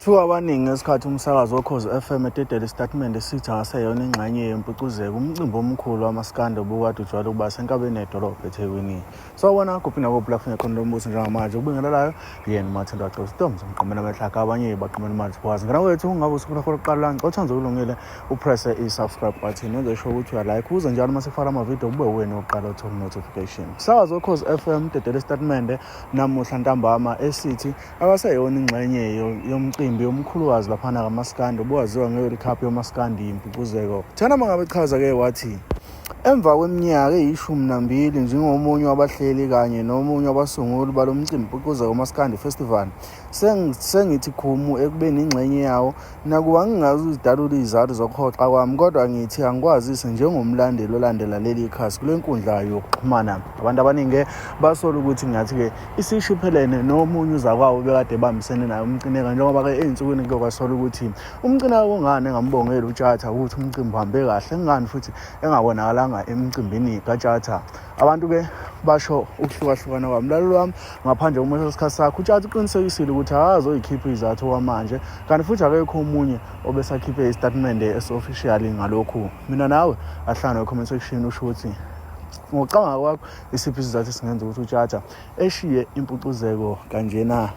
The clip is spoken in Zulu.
Kuthiwa abaningi ngesikhathi umsakazo wokhozi FM ededela isitatimende esithi angaseyona ingxenye yempucuzeko, umcimbi omkhulu wamaskandi obukade ujwayele ukuba senkabeni yedolobha eThekwini. Sawubona kuphi nakuphi lapho ngekhona lombuso njengamanje ukubingelelayo yena Mathendo Axosi Storms umqamela amehlaka abanye baqamela imali phansi. Ngana wethu ngabe usuku lakho lokuqala lana othanze ulungile upress i-subscribe button yenze sure ukuthi uyalike uze njalo mase faka amavideo kube wena oqala uthola notification. Umsakazo wokhozi FM ededela isitatimende namuhla ntambama esithi akaseyona ingxenye yomcimbi omkhulukazi laphana kamaskandi obuwaziwa nge-World Cup yomaskandi impucuzeko. Thana mangabe chaza-ke wathi emva kweminyaka eyi-12 njengomunye wabahleli kanye nomunye wabasunguli balo mcimbi impucuzeko maskandi festival, sengithi khumu ekubeni ingxenye yawo. Nakuba ngingazi izidalula izizathu zokuhoxa kwami, kodwa ngithi angikwazise njengomlandeli olandela leli khasi kule nkundla yokuxhumana. Abantu abaningi basola ukuthi ngathi-ke isishiphelene nomunye uzakwawo bekade bambisene naye umcineka, njengoba-ke ey'nsukwini kwasola ukuthi umcineka kungani engambongeli uTshatha ukuthi umcimbi uhambe kahle, ngani futhi engabonakalanga emcimbini kaTshatha. Abantu-ke basho ukuhlukahlukana kwami. Mlaleli wami, ngaphandle komusho wesikhathi sakho, uTshatha uqinisekisile ukuthi akazoyikhipha izathu kwamanje, kanti futhi akekho omunye obesakhiphe isitatimende esi-official ngalokhu. Mina nawe ahlangane comment section usho ukuthi ngokucabanga kwakho isiphi isizathu esingenza ukuthi uTshatha eshiye impucuzeko kanjena.